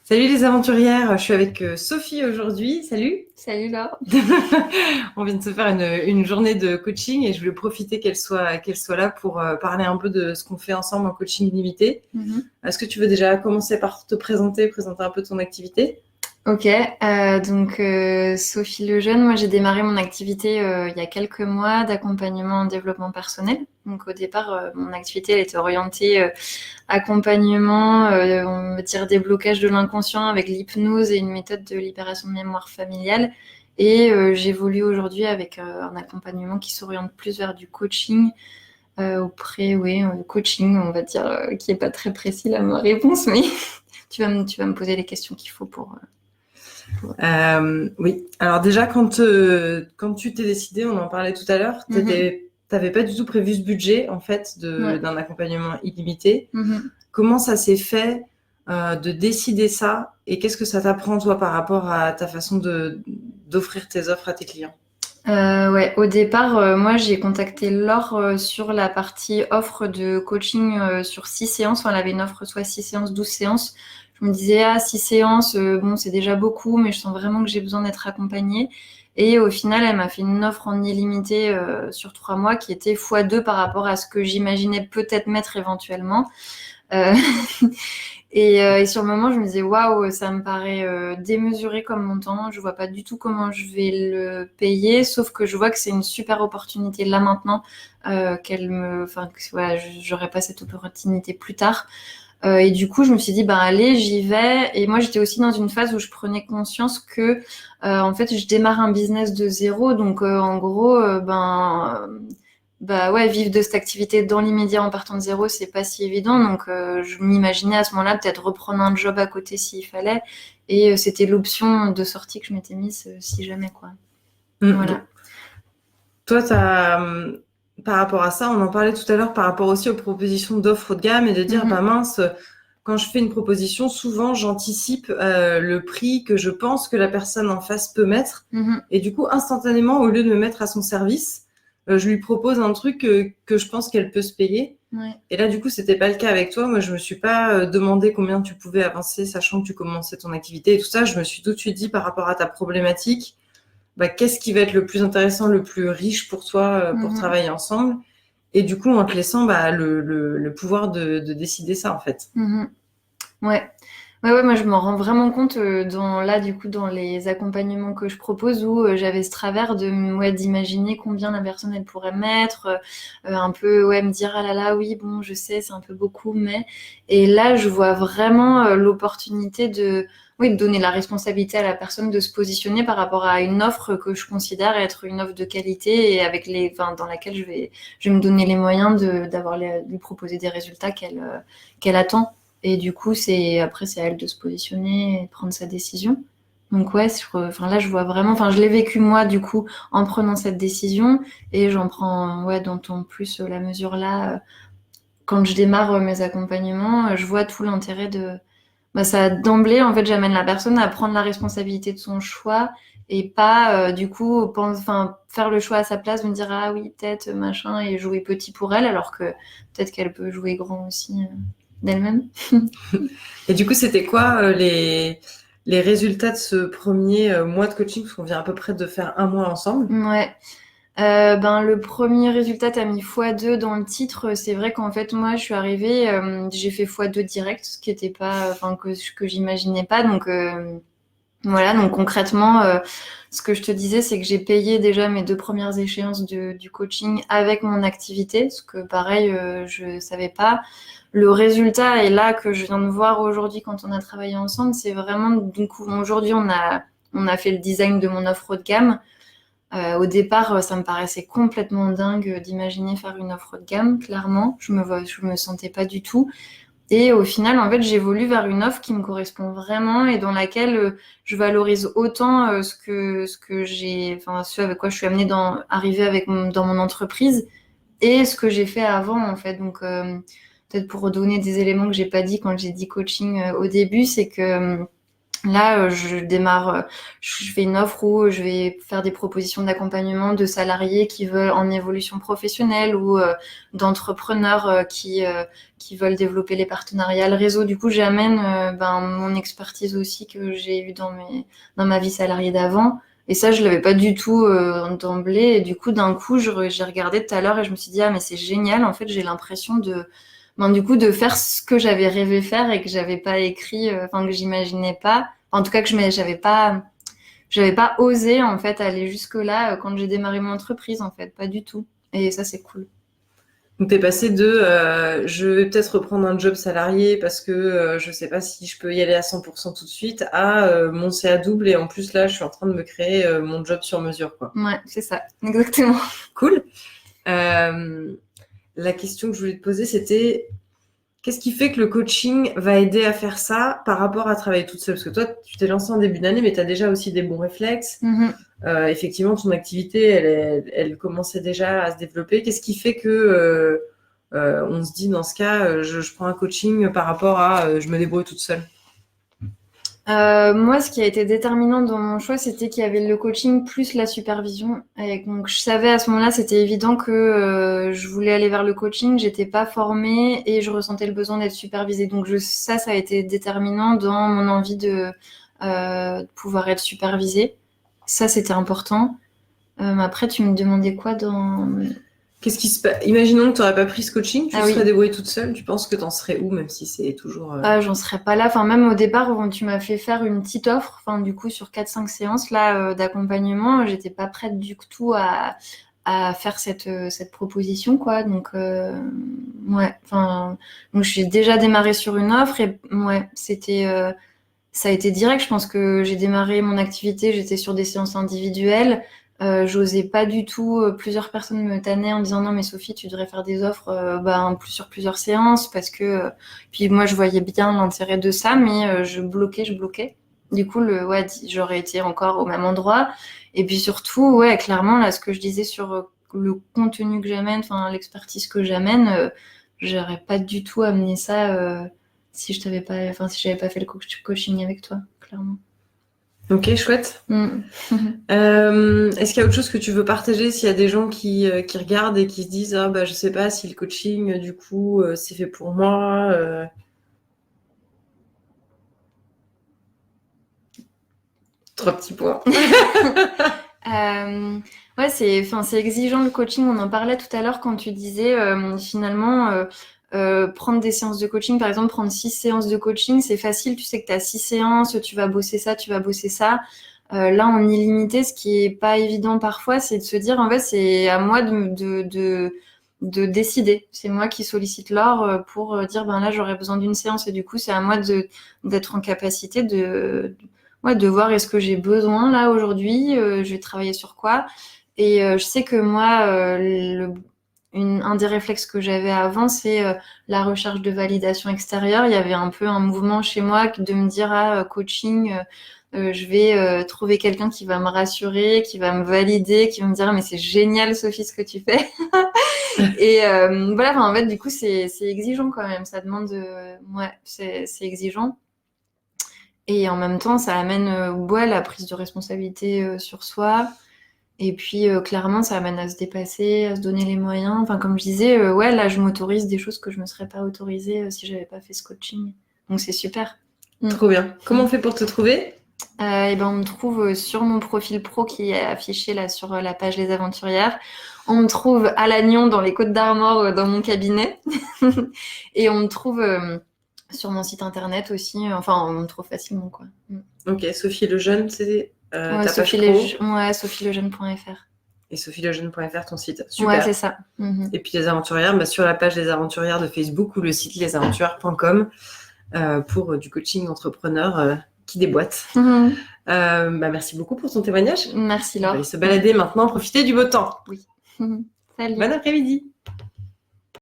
Salut les aventurières, je suis avec Sophie aujourd'hui. Salut. Salut Laure. On vient de se faire une journée de coaching et je voulais profiter qu'elle soit là pour parler un peu de ce qu'on fait ensemble en coaching illimité. Est-ce que tu veux déjà commencer par te présenter un peu ton activité? Ok, Sophie Lejeune, moi j'ai démarré mon activité il y a quelques mois d'accompagnement en développement personnel. Donc au départ, mon activité elle était orientée accompagnement, on va dire déblocage de l'inconscient avec l'hypnose et une méthode de libération de mémoire familiale. Et j'évolue aujourd'hui avec un accompagnement qui s'oriente plus vers du coaching coaching, on va dire, qui est pas très précis là ma réponse, mais tu vas me poser les questions qu'il faut Oui. Alors déjà, quand tu t'es décidée, on en parlait tout à l'heure, t'avais pas du tout prévu ce budget en fait Ouais. d'un accompagnement illimité. Comment ça s'est fait de décider ça et qu'est-ce que ça t'apprend toi par rapport à ta façon d'offrir tes offres à tes clients? Ouais, au départ, moi j'ai contacté Laure sur la partie offre de coaching sur 6 séances. Enfin, elle avait une offre soit 6 séances, 12 séances. Je me disais, 6 séances, bon, c'est déjà beaucoup, mais je sens vraiment que j'ai besoin d'être accompagnée. Et au final, elle m'a fait une offre en illimité sur 3 mois qui était x2 par rapport à ce que j'imaginais peut-être mettre éventuellement. Euh, et sur le moment, je me disais, waouh, ça me paraît démesuré comme montant. Je vois pas du tout comment je vais le payer, sauf que je vois que c'est une super opportunité là maintenant, voilà, j'aurais pas cette opportunité plus tard. Et du coup, je me suis dit, ben allez, j'y vais. Et moi, j'étais aussi dans une phase où je prenais conscience que, en fait, je démarre un business de zéro. Donc, en gros, bah ouais, vivre de cette activité dans l'immédiat en partant de zéro, c'est pas si évident. Donc, je m'imaginais à ce moment-là peut-être reprendre un job à côté s'il fallait. Et c'était l'option de sortie que je m'étais mise si jamais, quoi. Voilà. Toi, par rapport à ça, on en parlait tout à l'heure par rapport aussi aux propositions d'offres haut de gamme et de dire, bah Mhm. mince, quand je fais une proposition, souvent j'anticipe le prix que je pense que la personne en face peut mettre. Mhm. Et du coup, instantanément, au lieu de me mettre à son service, je lui propose un truc que je pense qu'elle peut se payer. Ouais. Et là, du coup, c'était pas le cas avec toi. Moi, je me suis pas demandé combien tu pouvais avancer, sachant que tu commençais ton activité et tout ça. Je me suis tout de suite dit par rapport à ta problématique, bah, qu'est-ce qui va être le plus intéressant, le plus riche pour toi pour Mhm. travailler ensemble. Et du coup, en te laissant bah, le pouvoir de décider ça, en fait. Mhm. Ouais. Ouais, moi je m'en rends vraiment compte dans les accompagnements que je propose où j'avais ce travers d'imaginer combien la personne elle pourrait mettre, un peu ouais me dire ah là là oui bon je sais c'est un peu beaucoup mais et là je vois vraiment l'opportunité de donner la responsabilité à la personne de se positionner par rapport à une offre que je considère être une offre de qualité et dans laquelle je vais me donner les moyens de lui proposer des résultats qu'elle attend. Et du coup, après, c'est à elle de se positionner et de prendre sa décision. Donc ouais, là, je vois vraiment, enfin, je l'ai vécu moi, du coup, en prenant cette décision, et j'en prends, ouais, d'autant plus la mesure là, quand je démarre mes accompagnements, je vois tout l'intérêt bah, ça, d'emblée, en fait, j'amène la personne à prendre la responsabilité de son choix, et pas, du coup, faire le choix à sa place, me dire, ah oui, peut-être, machin, et jouer petit pour elle, alors que peut-être qu'elle peut jouer grand aussi, d'elle-même. Et du coup, c'était quoi les résultats de ce premier mois de coaching, parce qu'on vient à peu près de faire un mois ensemble. Ouais. Le premier résultat, t'as mis x2 dans le titre. C'est vrai qu'en fait, moi, je suis arrivée, j'ai fait x2 direct, ce qui était pas, enfin, que j'imaginais pas. Donc, voilà. Donc, concrètement, ce que je te disais, c'est que j'ai payé déjà mes 2 premières échéances du coaching avec mon activité, ce que pareil, je savais pas. Le résultat est là que je viens de voir aujourd'hui quand on a travaillé ensemble. C'est vraiment, donc, aujourd'hui, on a fait le design de mon offre haut de gamme. Au départ, ça me paraissait complètement dingue d'imaginer faire une offre haut de gamme, clairement. Je me sentais pas du tout. Et au final, en fait, j'évolue vers une offre qui me correspond vraiment et dans laquelle je valorise autant ce que j'ai, enfin, ce avec quoi je suis amenée arriver dans mon entreprise et ce que j'ai fait avant, en fait. Donc, peut-être pour redonner des éléments que j'ai pas dit quand j'ai dit coaching au début, c'est que Là, je démarre, je fais une offre où je vais faire des propositions d'accompagnement de salariés qui veulent en évolution professionnelle ou d'entrepreneurs qui veulent développer les partenariats, le réseau. Du coup, j'amène mon expertise aussi que j'ai eue dans ma vie salariée d'avant. Et ça, je l'avais pas du tout d'emblée. Et du coup, d'un coup, j'ai regardé tout à l'heure et je me suis dit, ah, mais c'est génial. En fait, j'ai l'impression du coup, de faire ce que j'avais rêvé faire et que j'avais pas écrit, que j'imaginais pas. En tout cas, que j'avais pas osé, en fait, aller jusque-là quand j'ai démarré mon entreprise, en fait. Pas du tout. Et ça, c'est cool. Donc, t'es passé de je vais peut-être reprendre un job salarié parce que je sais pas si je peux y aller à 100% tout de suite à mon CA double et en plus là, je suis en train de me créer mon job sur mesure, quoi. Ouais, c'est ça. Exactement. Cool. La question que je voulais te poser, c'était qu'est-ce qui fait que le coaching va aider à faire ça par rapport à travailler toute seule? Parce que toi, tu t'es lancée en début d'année, mais tu as déjà aussi des bons réflexes. Effectivement, ton activité, elle commençait déjà à se développer. Qu'est-ce qui fait que on se dit, dans ce cas, je prends un coaching par rapport à je me débrouille toute seule? Moi, ce qui a été déterminant dans mon choix, c'était qu'il y avait le coaching plus la supervision. Et donc, je savais à ce moment-là, c'était évident que je voulais aller vers le coaching. J'étais pas formée et je ressentais le besoin d'être supervisée. Donc, ça a été déterminant dans mon envie de pouvoir être supervisée. Ça, c'était important. Après, tu me demandais quoi dans... Qu'est-ce qui se passe? Imaginons que tu n'aurais pas pris ce coaching, tu serais oui. débrouillée toute seule. Tu penses que tu en serais où, même si c'est toujours... J'en serais pas là. Enfin, même au départ, tu m'as fait faire une petite offre, du coup, sur 4-5 séances là d'accompagnement, j'étais pas prête du tout à faire cette proposition, quoi. Donc, ouais. Donc j'ai déjà démarré sur une offre et ouais, ça a été direct. Je pense que j'ai démarré mon activité, j'étais sur des séances individuelles. J'osais pas du tout. Plusieurs personnes me tannaient en disant non mais Sophie, tu devrais faire des offres plus sur plusieurs séances parce que puis moi je voyais bien l'intérêt de ça, mais je bloquais. Du coup j'aurais été encore au même endroit. Et puis surtout ouais clairement là ce que je disais sur le contenu que j'amène, l'expertise que j'amène, j'aurais pas du tout amené ça si j'avais pas fait le coaching avec toi, clairement. Ok, chouette. Est-ce qu'il y a autre chose que tu veux partager s'il y a des gens qui regardent et qui se disent je sais pas si le coaching du coup c'est fait pour moi 3 petits points. Ouais, c'est exigeant le coaching. On en parlait tout à l'heure quand tu disais finalement prendre des séances de coaching, par exemple prendre 6 séances de coaching, c'est facile, tu sais que tu as 6 séances, tu vas bosser ça, tu vas bosser ça. Là, en illimité, ce qui est pas évident parfois, c'est de se dire en fait c'est à moi de décider. C'est moi qui sollicite l'or pour dire là j'aurais besoin d'une séance et du coup c'est à moi d'être en capacité de voir est-ce que j'ai besoin là aujourd'hui, je vais travailler sur quoi. Et je sais que moi un des réflexes que j'avais avant, c'est la recherche de validation extérieure. Il y avait un peu un mouvement chez moi de me dire coaching, je vais trouver quelqu'un qui va me rassurer, qui va me valider, qui va me dire mais c'est génial Sophie ce que tu fais. Et voilà, en fait du coup c'est exigeant quand même. Ça demande, c'est exigeant. Et en même temps, ça amène la prise de responsabilité sur soi. Et puis, clairement, ça amène à se dépasser, à se donner les moyens. Comme je disais, là, je m'autorise des choses que je ne me serais pas autorisée si je n'avais pas fait ce coaching. Donc, c'est super. Trop bien. Comment on fait pour te trouver ? On me trouve sur mon profil pro qui est affiché là sur la page Les Aventurières. On me trouve à Lannion, dans les Côtes-d'Armor, dans mon cabinet. Et on me trouve... sur mon site internet aussi, on me trouve facilement, quoi. Ok, Sophie Lejeune, c'est ta page pro. SophieLejeune.fr. Et SophieLejeune.fr, ton site. Super. Ouais, c'est ça. Et puis Les Aventurières, sur la page Les Aventurières de Facebook ou le site lesaventurières.com pour du coaching entrepreneur qui déboîte. Merci beaucoup pour ton témoignage. Merci Laure. On va aller se balader maintenant, profiter du beau temps. Oui. Salut. Bon après-midi.